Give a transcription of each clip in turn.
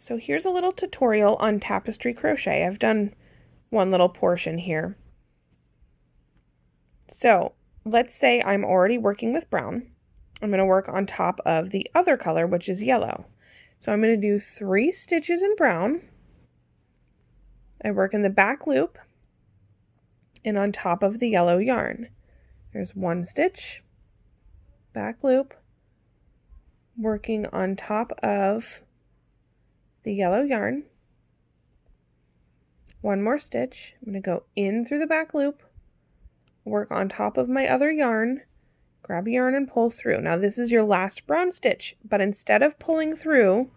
So here's a little tutorial on tapestry crochet. I've done one little portion here. So let's say I'm already working with brown. I'm going to work on top of the other color, which is yellow. So I'm going to do 3 stitches in brown. I work in the back loop and on top of the yellow yarn. There's 1 stitch, back loop, working on top of the yellow yarn. 1 more stitch. I'm going to go in through the back loop, work on top of my other yarn, grab a yarn and pull through. Now this is your last brown stitch, but instead of pulling through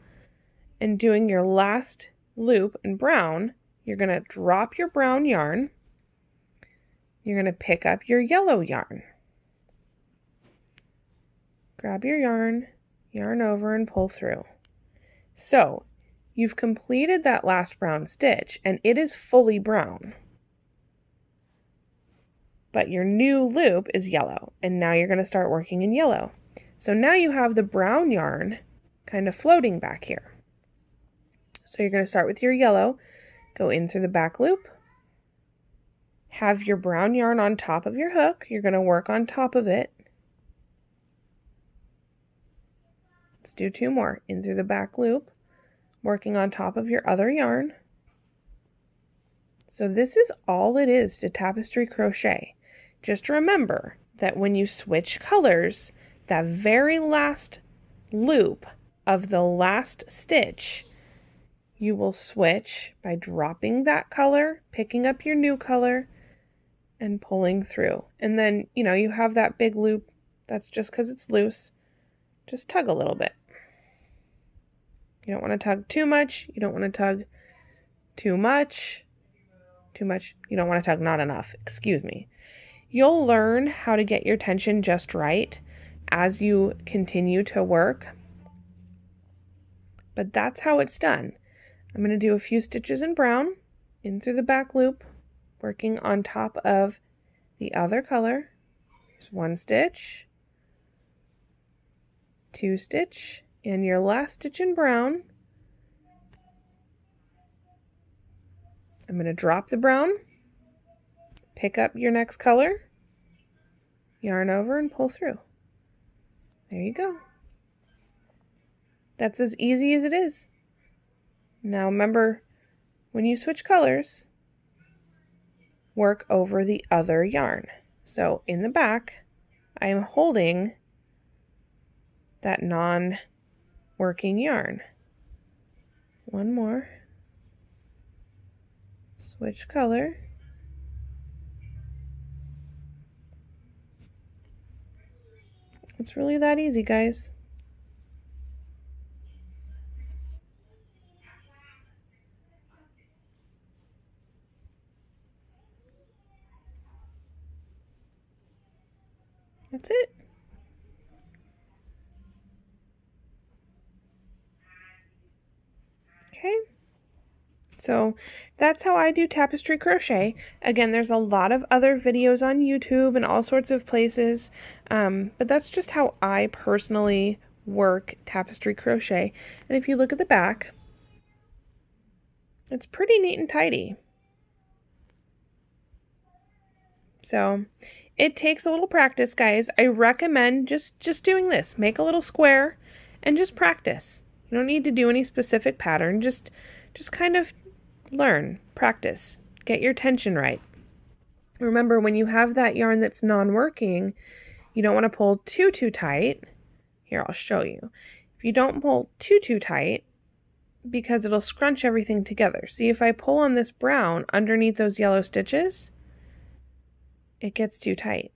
and doing your last loop in brown, you're going to drop your brown yarn. You're going to pick up your yellow yarn. Grab your yarn, yarn over and pull through. So you've completed that last brown stitch and it is fully brown. But your new loop is yellow, and now you're going to start working in yellow. So now you have the brown yarn kind of floating back here. So you're going to start with your yellow, go in through the back loop, have your brown yarn on top of your hook. You're going to work on top of it. Let's do 2 more. In through the back loop, working on top of your other yarn. So this is all it is to tapestry crochet. Just remember that when you switch colors, that very last loop of the last stitch, you will switch by dropping that color, picking up your new color, and pulling through. And then, you have that big loop. That's just because it's loose. Just tug a little bit. You don't want to tug too much. You don't want to tug too much. Too much. You don't want to tug not enough. Excuse me. You'll learn how to get your tension just right as you continue to work. But that's how it's done. I'm going to do a few stitches in brown, in through the back loop, working on top of the other color. There's 1 stitch, 2 stitch, and your last stitch in brown. I'm going to drop the brown, pick up your next color, yarn over and pull through. There you go. That's as easy as it is. Now remember, when you switch colors, work over the other yarn. So in the back, I am holding that non-working yarn. 1 more. Switch color. It's really that easy, guys. That's it. Okay. So that's how I do tapestry crochet. Again, there's a lot of other videos on YouTube and all sorts of places, but that's just how I personally work tapestry crochet. And if you look at the back, it's pretty neat and tidy. So it takes a little practice, guys. I recommend just doing this. Make a little square and just practice. You don't need to do any specific pattern. Just kind of learn, practice, get your tension right. Remember, when you have that yarn that's non-working, you don't want to pull too tight. Here, I'll show you. If you don't pull too tight, because it'll scrunch everything together. See, if I pull on this brown underneath those yellow stitches, it gets too tight.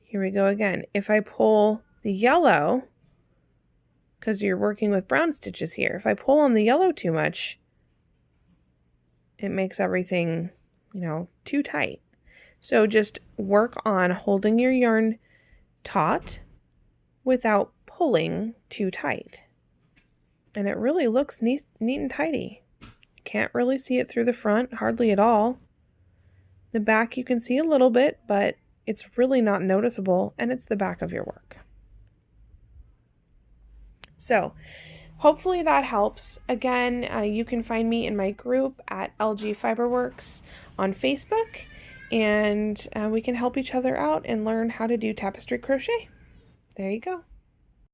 Here we go again. If I pull the yellow, because you're working with brown stitches here, if I pull on the yellow too much, it makes everything, too tight. So just work on holding your yarn taut without pulling too tight. And it really looks neat and tidy. You can't really see it through the front, hardly at all. The back you can see a little bit, but it's really not noticeable, and it's the back of your work. So hopefully that helps. Again, you can find me in my group at LG Fiberworks on Facebook, and we can help each other out and learn how to do tapestry crochet. There you go.